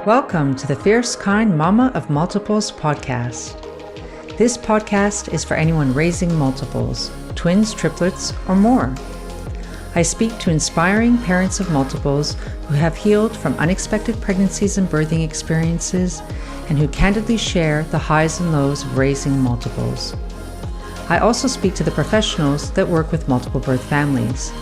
Welcome to the Fierce Kind Mama of Multiples podcast. This podcast is for anyone raising multiples, twins, triplets, or more. I speak to inspiring parents of multiples who have healed from unexpected pregnancies and birthing experiences and who candidly share the highs and lows of raising multiples. I also speak to the professionals that work with multiple birth families.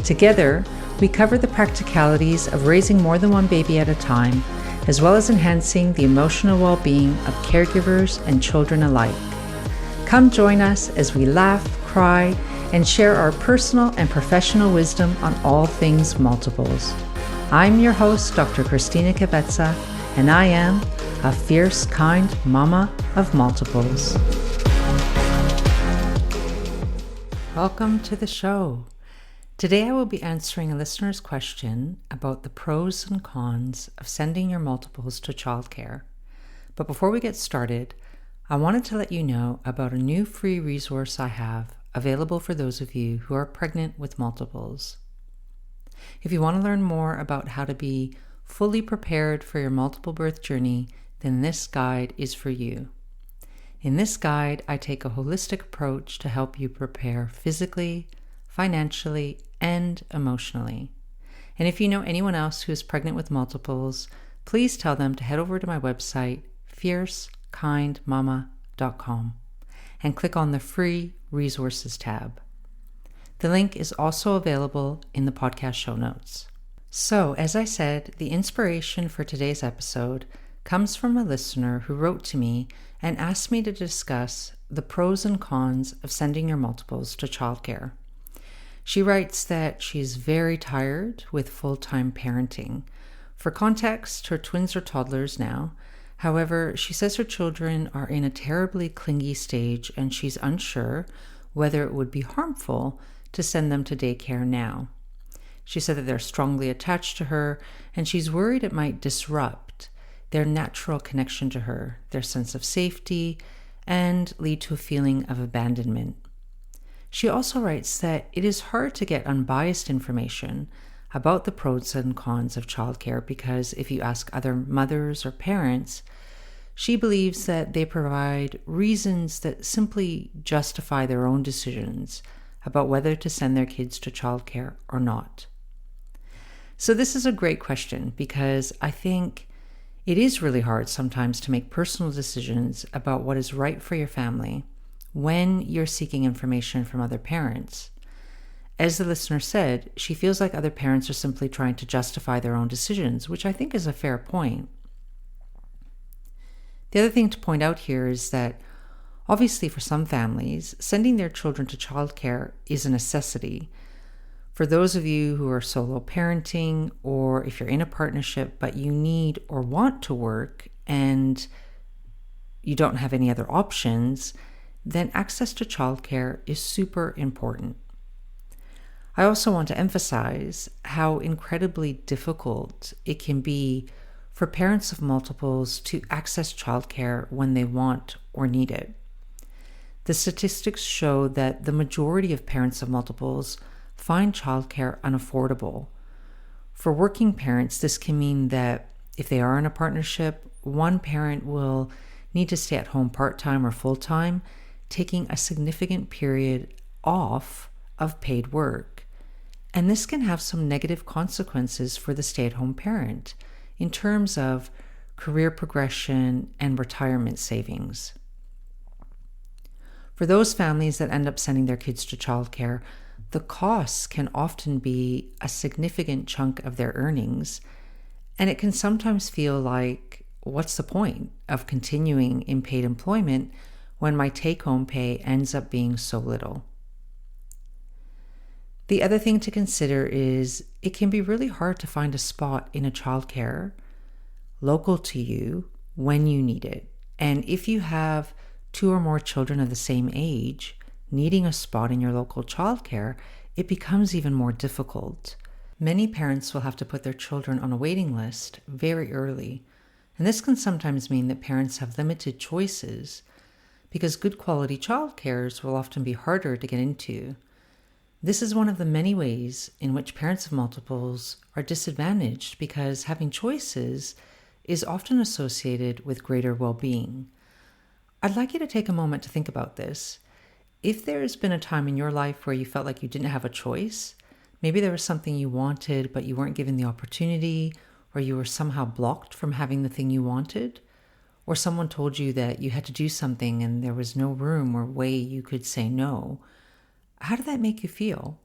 Together, we cover the practicalities of raising more than one baby at a time, as well as enhancing the emotional well-being of caregivers and children alike. Come join us as we laugh, cry, and share our personal and professional wisdom on all things multiples. I'm your host, Dr. Christina Kvetsa, and I am a fierce, kind mama of multiples. Welcome to the show. Today I will be answering a listener's question about the pros and cons of sending your multiples to childcare. But before we get started, I wanted to let you know about a new free resource I have available for those of you who are pregnant with multiples. If you want to learn more about how to be fully prepared for your multiple birth journey, then this guide is for you. In this guide, I take a holistic approach to help you prepare physically, financially, and emotionally. And if you know anyone else who is pregnant with multiples, please tell them to head over to my website, fiercekindmama.com, and click on the free resources tab. The link is also available in the podcast show notes. So, as I said, the inspiration for today's episode comes from a listener who wrote to me and asked me to discuss the pros and cons of sending your multiples to childcare. She writes that she's very tired with full-time parenting. For context, her twins are toddlers now. However, she says her children are in a terribly clingy stage and she's unsure whether it would be harmful to send them to daycare now. She said that they're strongly attached to her and she's worried it might disrupt their natural connection to her, their sense of safety, and lead to a feeling of abandonment. She also writes that it is hard to get unbiased information about the pros and cons of childcare because if you ask other mothers or parents, she believes that they provide reasons that simply justify their own decisions about whether to send their kids to childcare or not. So this is a great question because I think it is really hard sometimes to make personal decisions about what is right for your family when you're seeking information from other parents. As the listener said, she feels like other parents are simply trying to justify their own decisions, which I think is a fair point. The other thing to point out here is that obviously for some families, sending their children to childcare is a necessity. For those of you who are solo parenting, or if you're in a partnership but you need or want to work and you don't have any other options, then access to childcare is super important. I also want to emphasize how incredibly difficult it can be for parents of multiples to access childcare when they want or need it. The statistics show that the majority of parents of multiples find childcare unaffordable. For working parents, this can mean that if they are in a partnership, one parent will need to stay at home part-time or full-time, taking a significant period off of paid work. And this can have some negative consequences for the stay-at-home parent in terms of career progression and retirement savings. For those families that end up sending their kids to childcare, the costs can often be a significant chunk of their earnings, and it can sometimes feel like, what's the point of continuing in paid employment when my take-home pay ends up being so little? The other thing to consider is it can be really hard to find a spot in a childcare local to you when you need it. And if you have 2 or more children of the same age needing a spot in your local childcare, it becomes even more difficult. Many parents will have to put their children on a waiting list very early, and this can sometimes mean that parents have limited choices because good quality childcares will often be harder to get into. This is one of the many ways in which parents of multiples are disadvantaged because having choices is often associated with greater well-being. I'd like you to take a moment to think about this. If there's been a time in your life where you felt like you didn't have a choice, maybe there was something you wanted but you weren't given the opportunity, or you were somehow blocked from having the thing you wanted, or someone told you that you had to do something and there was no room or way you could say no, how did that make you feel?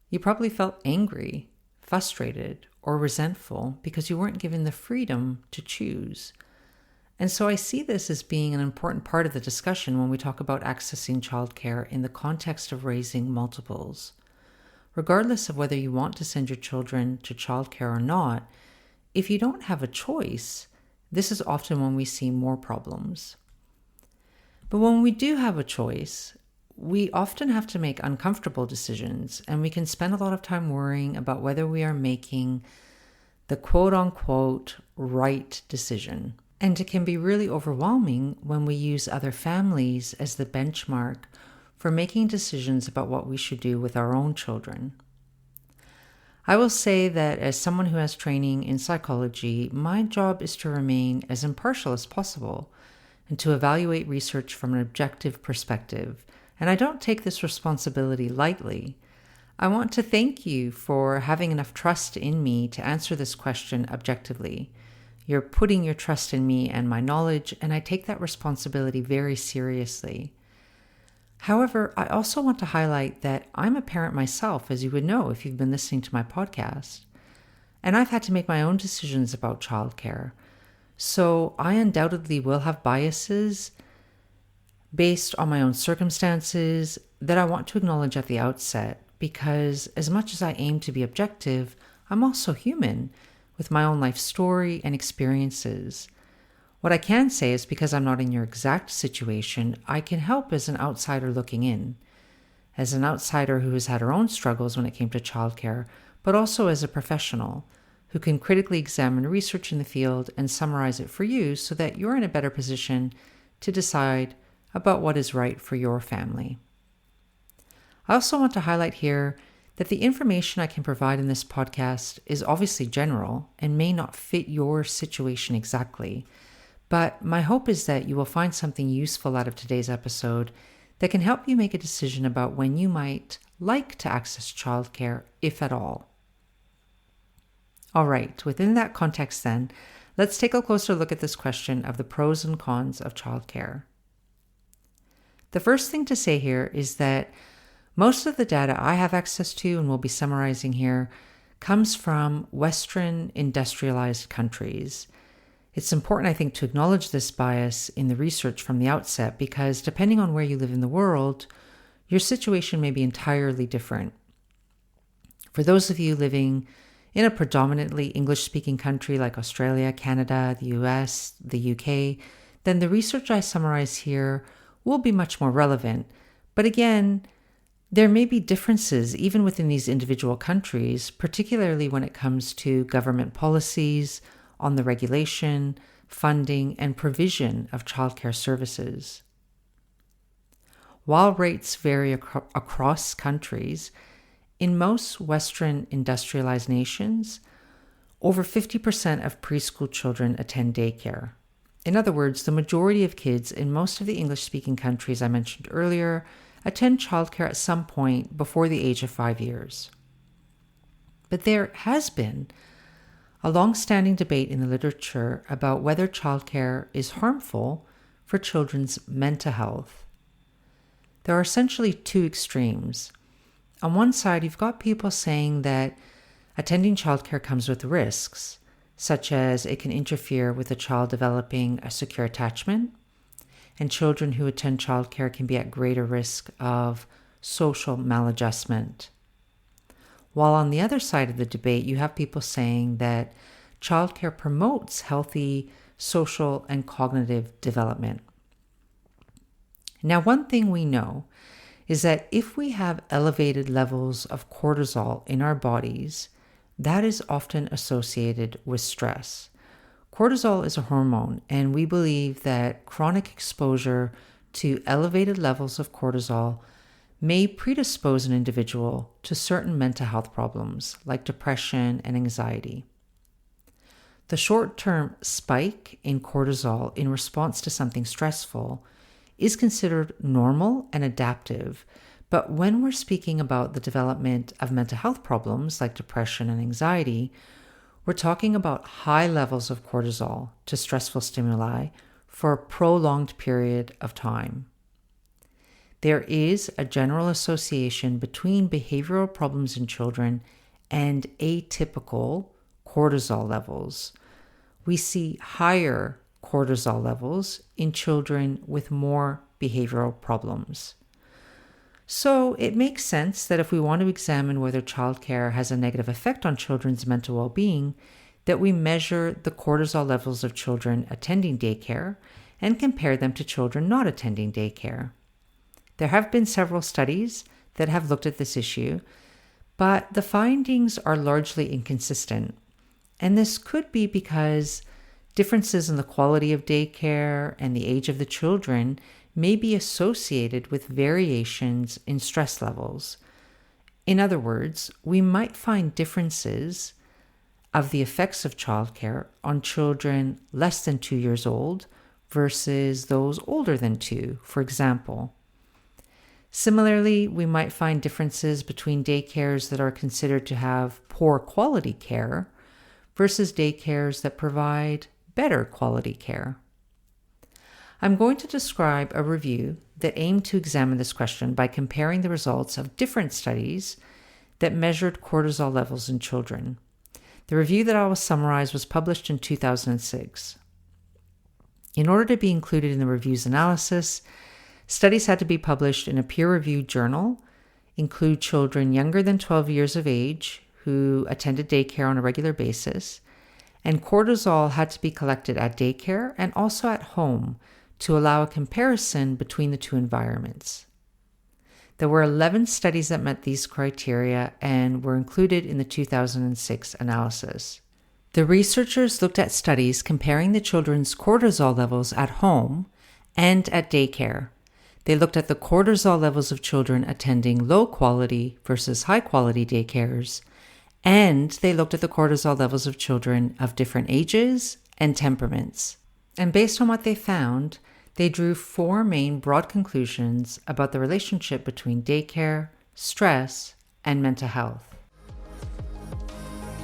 You probably felt angry, frustrated, or resentful because you weren't given the freedom to choose. And so I see this as being an important part of the discussion when we talk about accessing childcare in the context of raising multiples. Regardless of whether you want to send your children to childcare or not, if you don't have a choice, this is often when we see more problems. But when we do have a choice, we often have to make uncomfortable decisions, and we can spend a lot of time worrying about whether we are making the quote-unquote right decision. And it can be really overwhelming when we use other families as the benchmark for making decisions about what we should do with our own children. I will say that as someone who has training in psychology, my job is to remain as impartial as possible and to evaluate research from an objective perspective. And I don't take this responsibility lightly. I want to thank you for having enough trust in me to answer this question objectively. You're putting your trust in me and my knowledge, and I take that responsibility very seriously. However, I also want to highlight that I'm a parent myself, as you would know if you've been listening to my podcast. And I've had to make my own decisions about childcare. So I undoubtedly will have biases based on my own circumstances that I want to acknowledge at the outset, because as much as I aim to be objective, I'm also human with my own life story and experiences. What I can say is because I'm not in your exact situation, I can help as an outsider looking in, as an outsider who has had her own struggles when it came to childcare, but also as a professional who can critically examine research in the field and summarize it for you so that you're in a better position to decide about what is right for your family. I also want to highlight here that the information I can provide in this podcast is obviously general and may not fit your situation exactly, but my hope is that you will find something useful out of today's episode that can help you make a decision about when you might like to access childcare, if at all. All right, within that context then, let's take a closer look at this question of the pros and cons of childcare. The first thing to say here is that most of the data I have access to, and will be summarizing here, comes from Western industrialized countries. It's important, I think, to acknowledge this bias in the research from the outset because depending on where you live in the world, your situation may be entirely different. For those of you living in a predominantly English-speaking country like Australia, Canada, the US, the UK, then the research I summarize here will be much more relevant. But again, there may be differences even within these individual countries, particularly when it comes to government policies on the regulation, funding, and provision of childcare services. While rates vary across countries, in most Western industrialized nations, over 50% of preschool children attend daycare. In other words, the majority of kids in most of the English-speaking countries I mentioned earlier attend childcare at some point before the age of 5 years. But there has been a long-standing debate in the literature about whether childcare is harmful for children's mental health. There are essentially two extremes. On one side, you've got people saying that attending childcare comes with risks, such as it can interfere with a child developing a secure attachment, and children who attend childcare can be at greater risk of social maladjustment. While on the other side of the debate, you have people saying that childcare promotes healthy social and cognitive development. Now, one thing we know is that if we have elevated levels of cortisol in our bodies, that is often associated with stress. Cortisol is a hormone, and we believe that chronic exposure to elevated levels of cortisol may predispose an individual to certain mental health problems like depression and anxiety. The short-term spike in cortisol in response to something stressful is considered normal and adaptive, but when we're speaking about the development of mental health problems like depression and anxiety, we're talking about high levels of cortisol to stressful stimuli for a prolonged period of time. There is a general association between behavioral problems in children and atypical cortisol levels. We see higher cortisol levels in children with more behavioral problems. So it makes sense that if we want to examine whether childcare has a negative effect on children's mental well-being, that we measure the cortisol levels of children attending daycare and compare them to children not attending daycare. There have been several studies that have looked at this issue, but the findings are largely inconsistent. And this could be because differences in the quality of daycare and the age of the children may be associated with variations in stress levels. In other words, we might find differences of the effects of childcare on children less than 2 years old versus those older than 2, for example. Similarly, we might find differences between daycares that are considered to have poor quality care versus daycares that provide better quality care. I'm going to describe a review that aimed to examine this question by comparing the results of different studies that measured cortisol levels in children. The review that I will summarize was published in 2006. In order to be included in the review's analysis, studies had to be published in a peer-reviewed journal, include children younger than 12 years of age who attended daycare on a regular basis, and cortisol had to be collected at daycare and also at home to allow a comparison between the two environments. There were 11 studies that met these criteria and were included in the 2006 analysis. The researchers looked at studies comparing the children's cortisol levels at home and at daycare. They looked at the cortisol levels of children attending low-quality versus high-quality daycares, and they looked at the cortisol levels of children of different ages and temperaments. And based on what they found, they drew 4 main broad conclusions about the relationship between daycare, stress, and mental health.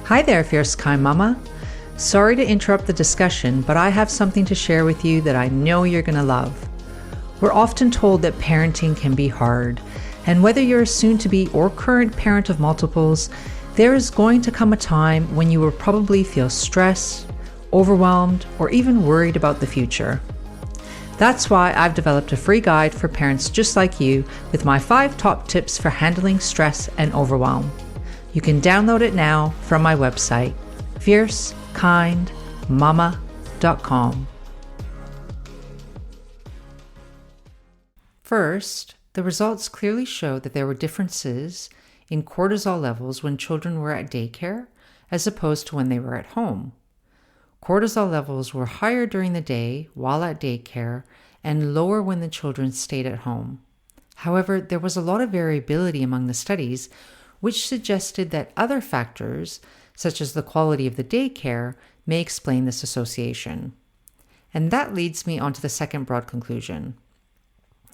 Hi there, Fierce Kind Mama. Sorry to interrupt the discussion, but I have something to share with you that I know you're going to love. We're often told that parenting can be hard, and whether you're a soon-to-be or current parent of multiples, there is going to come a time when you will probably feel stressed, overwhelmed, or even worried about the future. That's why I've developed a free guide for parents just like you with my 5 top tips for handling stress and overwhelm. You can download it now from my website, fiercekindmama.com. First, the results clearly show that there were differences in cortisol levels when children were at daycare as opposed to when they were at home. Cortisol levels were higher during the day while at daycare and lower when the children stayed at home. However, there was a lot of variability among the studies, which suggested that other factors, such as the quality of the daycare, may explain this association. And that leads me on to the second broad conclusion.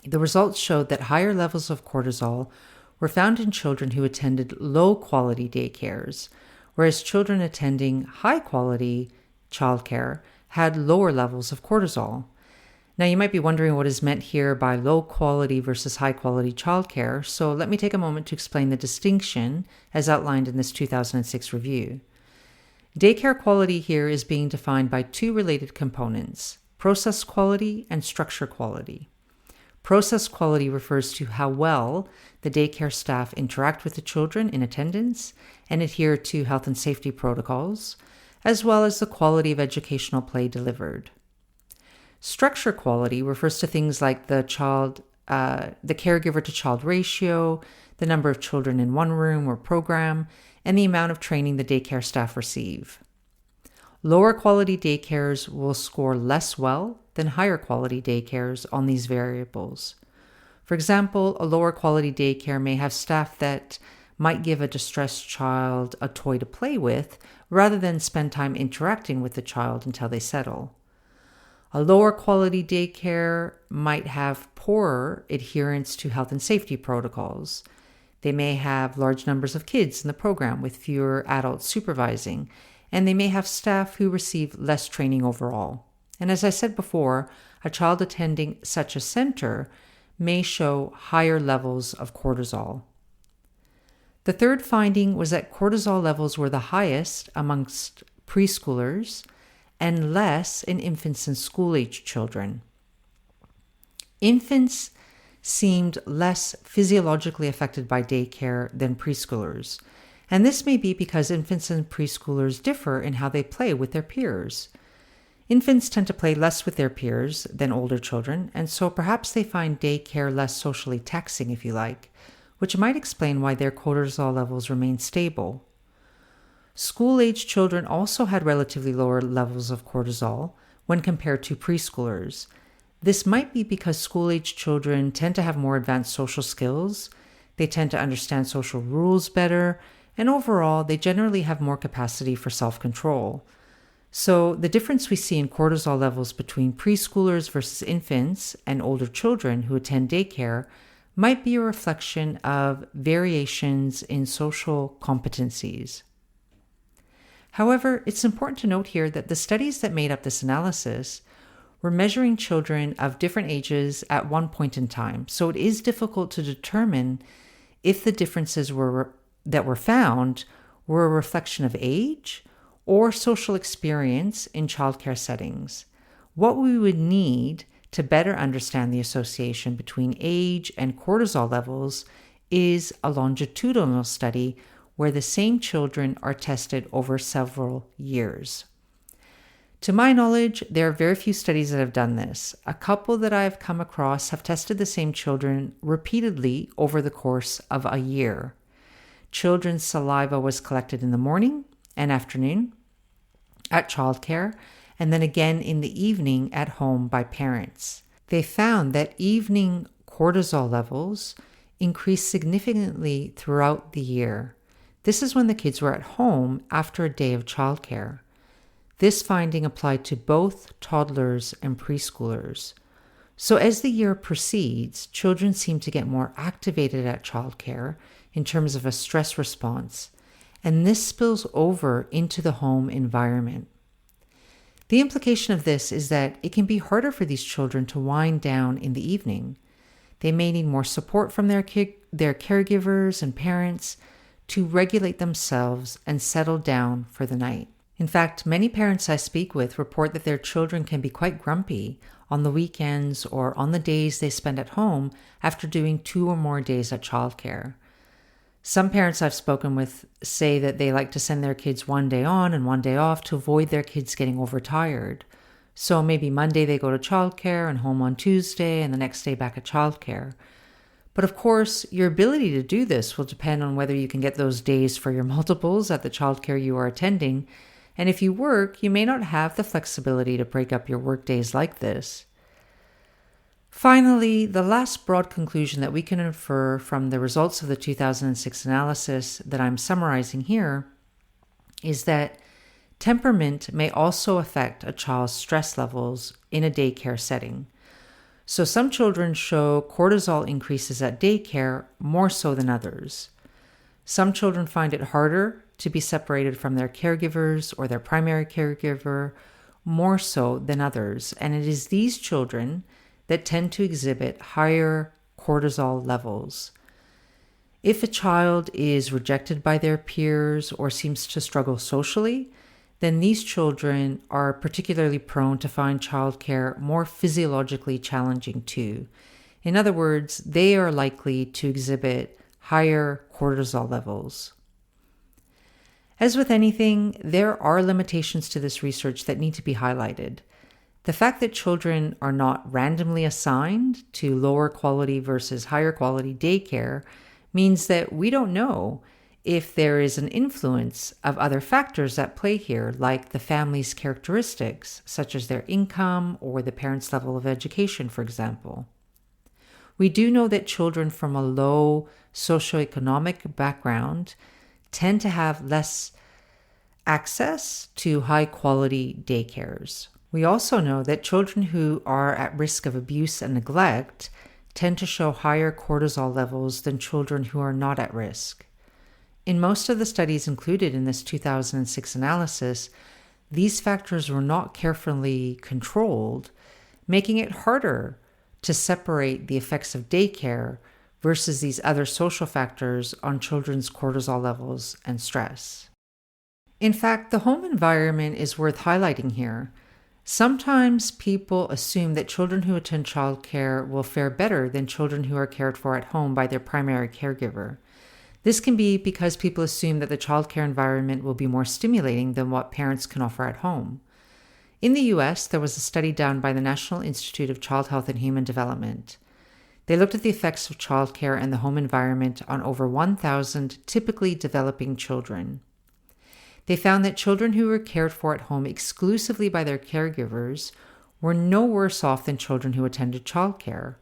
The results showed that higher levels of cortisol were found in children who attended low-quality daycares, whereas children attending high-quality childcare had lower levels of cortisol. Now, you might be wondering what is meant here by low-quality versus high-quality childcare, so let me take a moment to explain the distinction as outlined in this 2006 review. Daycare quality here is being defined by 2 related components, process quality and structure quality. Process quality refers to how well the daycare staff interact with the children in attendance and adhere to health and safety protocols, as well as the quality of educational play delivered. Structure quality refers to things like the caregiver to child ratio, the number of children in one room or program, and the amount of training the daycare staff receive. Lower quality daycares will score less well than higher quality daycares on these variables. For example, a lower quality daycare may have staff that might give a distressed child a toy to play with rather than spend time interacting with the child until they settle. A lower quality daycare might have poorer adherence to health and safety protocols. They may have large numbers of kids in the program with fewer adults supervising, and they may have staff who receive less training overall. And as I said before, a child attending such a center may show higher levels of cortisol. The third finding was that cortisol levels were the highest amongst preschoolers and less in infants and school-age children. Infants seemed less physiologically affected by daycare than preschoolers, and this may be because infants and preschoolers differ in how they play with their peers. Infants tend to play less with their peers than older children, and so perhaps they find daycare less socially taxing, if you like, which might explain why their cortisol levels remain stable. School-age children also had relatively lower levels of cortisol when compared to preschoolers. This might be because school-age children tend to have more advanced social skills, they tend to understand social rules better, and overall, they generally have more capacity for self-control. So the difference we see in cortisol levels between preschoolers versus infants and older children who attend daycare might be a reflection of variations in social competencies. However, it's important to note here that the studies that made up this analysis were measuring children of different ages at one point in time, so it is difficult to determine if the differences that were found were a reflection of age or social experience in childcare settings. What we would need to better understand the association between age and cortisol levels is a longitudinal study where the same children are tested over several years. To my knowledge, there are very few studies that have done this. A couple that I've come across have tested the same children repeatedly over the course of a year. Children's saliva was collected in the morning and afternoon at childcare, and then again in the evening at home by parents. They found that evening cortisol levels increased significantly throughout the year. This is when the kids were at home after a day of childcare. This finding applied to both toddlers and preschoolers. So as the year proceeds, children seem to get more activated at childcare in terms of a stress response, and this spills over into the home environment. The implication of this is that it can be harder for these children to wind down in the evening. They may need more support from their caregivers and parents to regulate themselves and settle down for the night. In fact, many parents I speak with report that their children can be quite grumpy on the weekends or on the days they spend at home after doing 2 or more days at childcare. Some parents I've spoken with say that they like to send their kids one day on and one day off to avoid their kids getting overtired. So maybe Monday they go to childcare and home on Tuesday and the next day back at childcare. But of course, your ability to do this will depend on whether you can get those days for your multiples at the childcare you are attending. And if you work, you may not have the flexibility to break up your work days like this. Finally, the last broad conclusion that we can infer from the results of the 2006 analysis that I'm summarizing here is that temperament may also affect a child's stress levels in a daycare setting. So some children show cortisol increases at daycare more so than others. Some children find it harder to be separated from their caregivers or their primary caregiver more so than others, and it is these children that tend to exhibit higher cortisol levels. If a child is rejected by their peers or seems to struggle socially, then these children are particularly prone to find childcare more physiologically challenging too. In other words, they are likely to exhibit higher cortisol levels. As with anything, there are limitations to this research that need to be highlighted. The fact that children are not randomly assigned to lower quality versus higher quality daycare means that we don't know if there is an influence of other factors at play here, like the family's characteristics, such as their income or the parents' level of education, for example. we do know that children from a low socioeconomic background tend to have less access to high-quality daycares. We also know that children who are at risk of abuse and neglect tend to show higher cortisol levels than children who are not at risk. In most of the studies included in this 2006 analysis, these factors were not carefully controlled, making it harder to separate the effects of daycare versus these other social factors on children's cortisol levels and stress. In fact, the home environment is worth highlighting here. Sometimes people assume that children who attend childcare will fare better than children who are cared for at home by their primary caregiver. This can be because people assume that the childcare environment will be more stimulating than what parents can offer at home. In the US, there was a study done by the National Institute of Child Health and Human Development. They looked at the effects of childcare and the home environment on over 1,000 typically developing children. They found that children who were cared for at home exclusively by their caregivers were no worse off than children who attended childcare.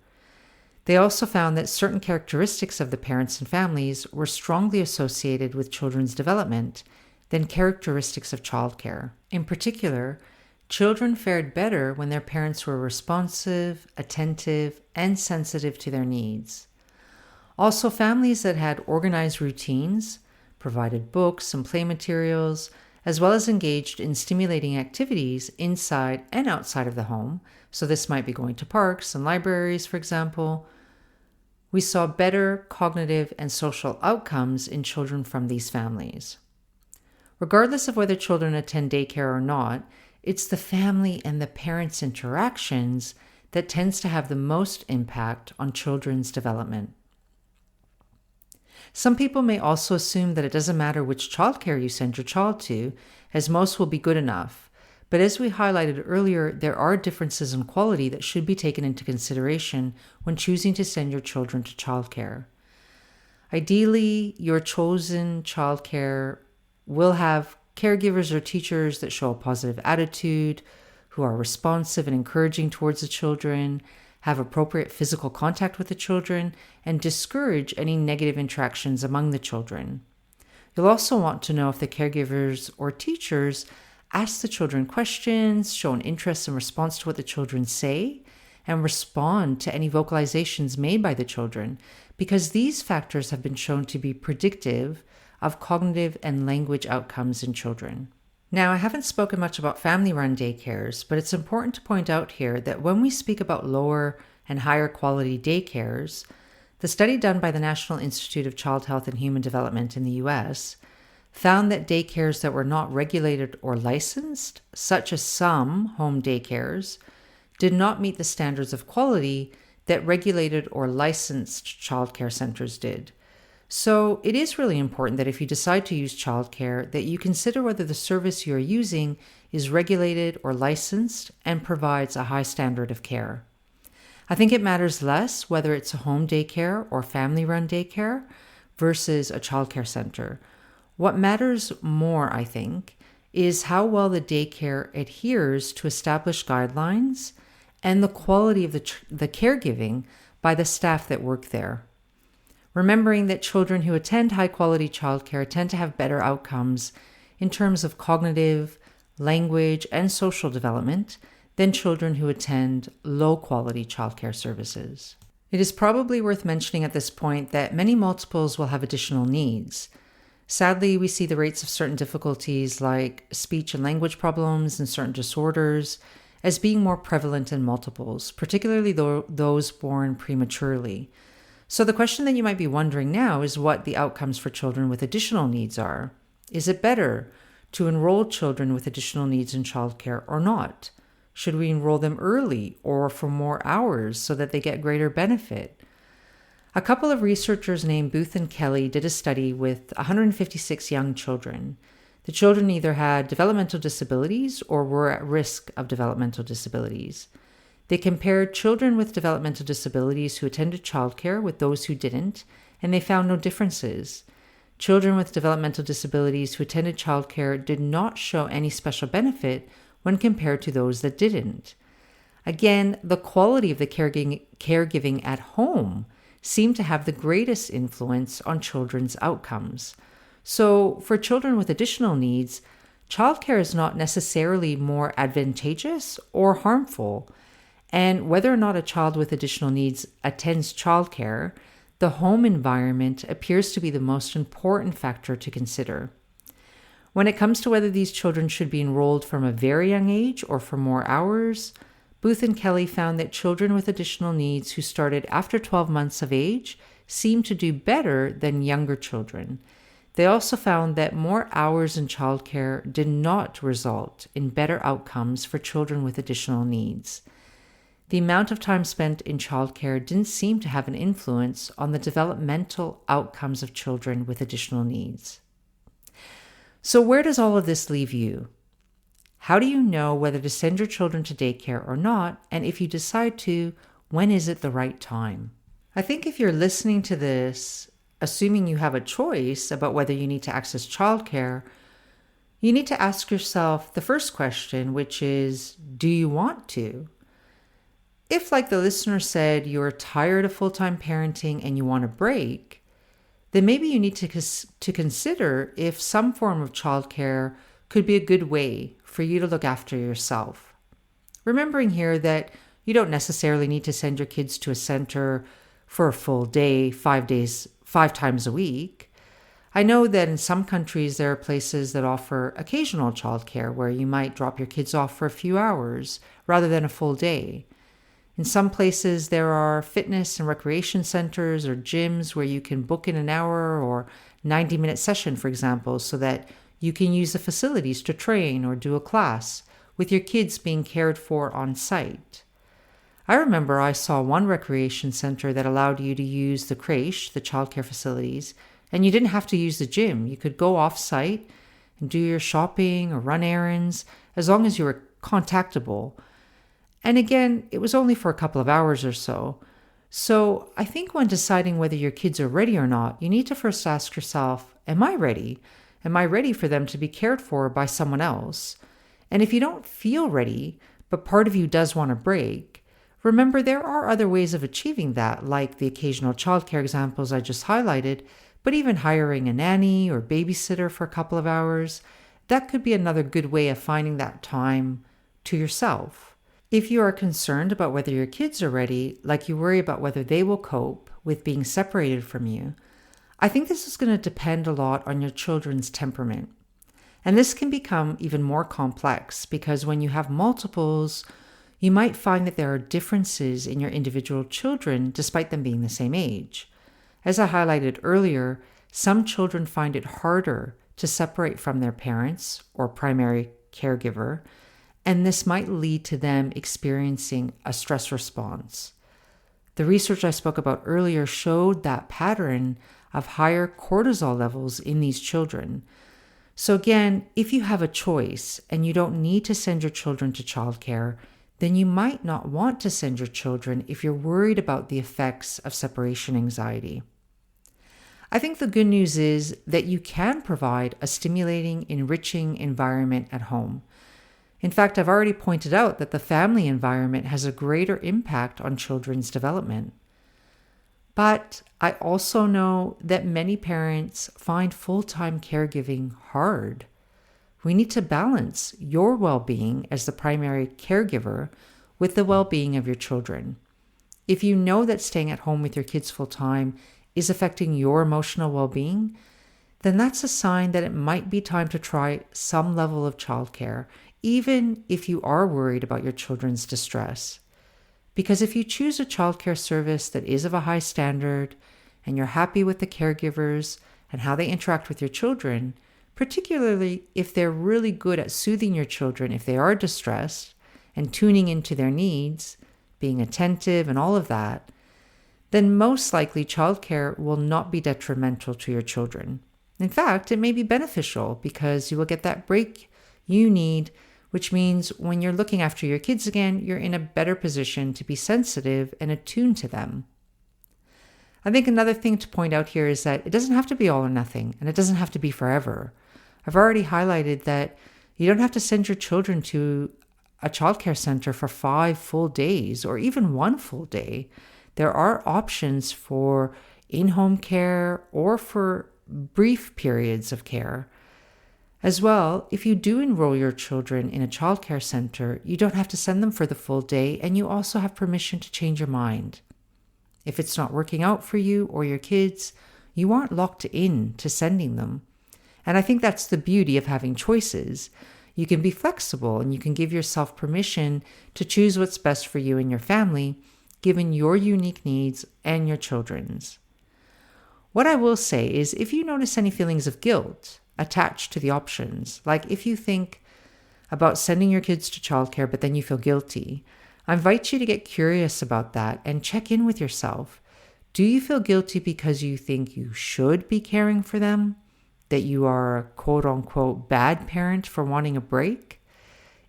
They also found that certain characteristics of the parents and families were strongly associated with children's development than characteristics of childcare. In particular, children fared better when their parents were responsive, attentive, and sensitive to their needs. Also, families that had organized routines, provided books and play materials, as well as engaged in stimulating activities inside and outside of the home, so this might be going to parks and libraries, for example, we saw better cognitive and social outcomes in children from these families. Regardless of whether children attend daycare or not, it's the family and the parents' interactions that tends to have the most impact on children's development. Some people may also assume that it doesn't matter which childcare you send your child to, as most will be good enough. But as we highlighted earlier, there are differences in quality that should be taken into consideration when choosing to send your children to childcare. Ideally, your chosen childcare will have caregivers or teachers that show a positive attitude, who are responsive and encouraging towards the children, have appropriate physical contact with the children, and discourage any negative interactions among the children. You'll also want to know if the caregivers or teachers ask the children questions, show an interest and response to what the children say, and respond to any vocalizations made by the children, because these factors have been shown to be predictive of cognitive and language outcomes in children. Now, I haven't spoken much about family-run daycares, but it's important to point out here that when we speak about lower and higher quality daycares, the study done by the National Institute of Child Health and Human Development in the US found that daycares that were not regulated or licensed, such as some home daycares, did not meet the standards of quality that regulated or licensed childcare centers did. So it is really important that if you decide to use childcare, that you consider whether the service you are using is regulated or licensed and provides a high standard of care. I think it matters less whether it's a home daycare or family-run daycare versus a childcare center. What matters more, I think, is how well the daycare adheres to established guidelines and the quality of the caregiving by the staff that work there. Remembering that children who attend high-quality childcare tend to have better outcomes in terms of cognitive, language, and social development than children who attend low-quality childcare services. It is probably worth mentioning at this point that many multiples will have additional needs. Sadly, we see the rates of certain difficulties like speech and language problems and certain disorders as being more prevalent in multiples, particularly those born prematurely. So the question that you might be wondering now is what the outcomes for children with additional needs are. Is it better to enroll children with additional needs in childcare or not? Should we enroll them early or for more hours so that they get greater benefit? A couple of researchers named Booth and Kelly did a study with 156 young children. The children either had developmental disabilities or were at risk of developmental disabilities. They compared children with developmental disabilities who attended childcare with those who didn't, and they found no differences. Children with developmental disabilities who attended childcare did not show any special benefit when compared to those that didn't. Again, the quality of the caregiving at home seemed to have the greatest influence on children's outcomes. So, for children with additional needs, childcare is not necessarily more advantageous or harmful. And whether or not a child with additional needs attends childcare, the home environment appears to be the most important factor to consider. When it comes to whether these children should be enrolled from a very young age or for more hours, Booth and Kelly found that children with additional needs who started after 12 months of age seemed to do better than younger children. They also found that more hours in childcare did not result in better outcomes for children with additional needs. The amount of time spent in childcare didn't seem to have an influence on the developmental outcomes of children with additional needs. So where does all of this leave you? How do you know whether to send your children to daycare or not? And if you decide to, when is it the right time? I think if you're listening to this, assuming you have a choice about whether you need to access childcare, you need to ask yourself the first question, which is, do you want to? If, like the listener said, you're tired of full-time parenting and you want a break, then maybe you need to consider if some form of childcare could be a good way for you to look after yourself. Remembering here that you don't necessarily need to send your kids to a center for a full day, 5 times a week. I know that in some countries there are places that offer occasional childcare where you might drop your kids off for a few hours rather than a full day. In some places, there are fitness and recreation centers or gyms where you can book in an hour or 90-minute session, for example, so that you can use the facilities to train or do a class with your kids being cared for on site. I remember I saw one recreation center that allowed you to use the crèche, the childcare facilities, and you didn't have to use the gym. You could go off-site and do your shopping or run errands as long as you were contactable. And again, it was only for a couple of hours or so. So I think when deciding whether your kids are ready or not, you need to first ask yourself, am I ready? Am I ready for them to be cared for by someone else? And if you don't feel ready, but part of you does want a break, remember there are other ways of achieving that, like the occasional childcare examples I just highlighted, but even hiring a nanny or babysitter for a couple of hours, that could be another good way of finding that time to yourself. If you are concerned about whether your kids are ready, like you worry about whether they will cope with being separated from you, I think this is going to depend a lot on your children's temperament. And this can become even more complex because when you have multiples, you might find that there are differences in your individual children despite them being the same age. As I highlighted earlier, some children find it harder to separate from their parents or primary caregiver, and this might lead to them experiencing a stress response. The research I spoke about earlier showed that pattern of higher cortisol levels in these children. So again, if you have a choice and you don't need to send your children to childcare, then you might not want to send your children if you're worried about the effects of separation anxiety. I think the good news is that you can provide a stimulating, enriching environment at home. In fact, I've already pointed out that the family environment has a greater impact on children's development. But I also know that many parents find full-time caregiving hard. We need to balance your well-being as the primary caregiver with the well-being of your children. If you know that staying at home with your kids full-time is affecting your emotional well-being, then that's a sign that it might be time to try some level of childcare, even if you are worried about your children's distress. Because if you choose a childcare service that is of a high standard and you're happy with the caregivers and how they interact with your children, particularly if they're really good at soothing your children if they are distressed and tuning into their needs, being attentive and all of that, then most likely childcare will not be detrimental to your children. In fact, it may be beneficial because you will get that break you need, which means when you're looking after your kids again, you're in a better position to be sensitive and attuned to them. I think another thing to point out here is that it doesn't have to be all or nothing, and it doesn't have to be forever. I've already highlighted that you don't have to send your children to a childcare center for 5 full days or even 1 full day, there are options for in-home care or for brief periods of care. As well, if you do enroll your children in a childcare center, you don't have to send them for the full day, and you also have permission to change your mind. If it's not working out for you or your kids, you aren't locked in to sending them. And I think that's the beauty of having choices. You can be flexible and you can give yourself permission to choose what's best for you and your family, given your unique needs and your children's. What I will say is, if you notice any feelings of guilt attached to the options, like if you think about sending your kids to childcare but then you feel guilty, I invite you to get curious about that and check in with yourself. Do you feel guilty because you think you should be caring for them? That you are a quote-unquote bad parent for wanting a break?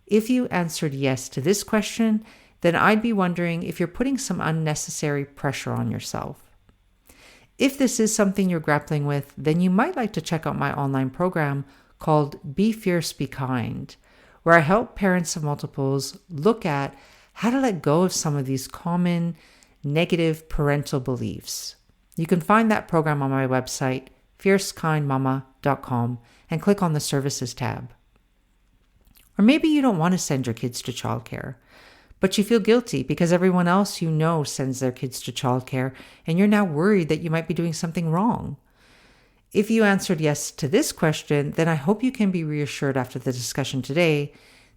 If you answered yes to this question, then I'd be wondering if you're putting some unnecessary pressure on yourself. If this is something you're grappling with, then you might like to check out my online program called Be Fierce, Be Kind, where I help parents of multiples look at how to let go of some of these common negative parental beliefs. You can find that program on my website, fiercekindmama.com, and click on the Services tab. Or maybe you don't want to send your kids to childcare, but you feel guilty because everyone else you know sends their kids to childcare, and you're now worried that you might be doing something wrong. If you answered yes to this question, then I hope you can be reassured after the discussion today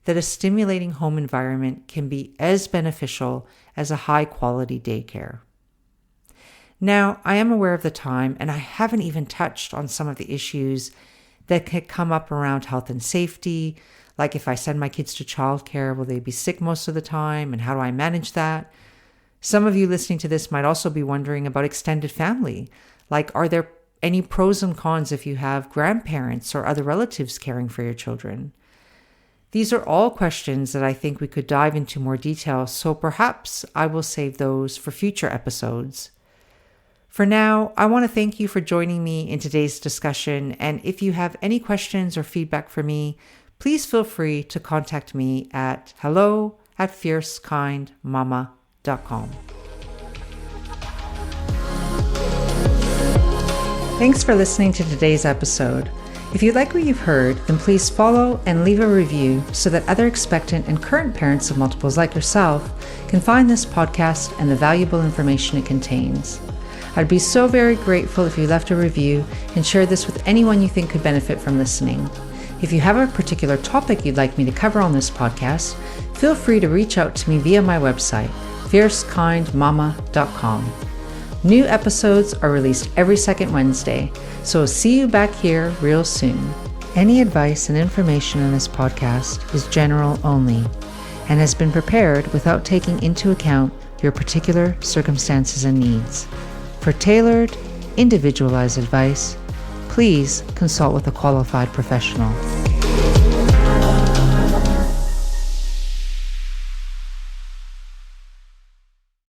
that a stimulating home environment can be as beneficial as a high-quality daycare. Now, I am aware of the time, and I haven't even touched on some of the issues that could come up around health and safety, like if I send my kids to childcare, will they be sick most of the time, and how do I manage that? Some of you listening to this might also be wondering about extended family, like are there any pros and cons if you have grandparents or other relatives caring for your children? These are all questions that I think we could dive into more detail, so perhaps I will save those for future episodes. For now, I want to thank you for joining me in today's discussion, and if you have any questions or feedback for me, please feel free to contact me at hello@fiercekindmama.com. Thanks for listening to today's episode. If you like what you've heard, then please follow and leave a review so that other expectant and current parents of multiples like yourself can find this podcast and the valuable information it contains. I'd be so very grateful if you left a review and shared this with anyone you think could benefit from listening. If you have a particular topic you'd like me to cover on this podcast, feel free to reach out to me via my website, fiercekindmama.com. New episodes are released every second Wednesday, so I'll see you back here real soon. Any advice and information in this podcast is general only and has been prepared without taking into account your particular circumstances and needs. For tailored, individualized advice, please consult with a qualified professional.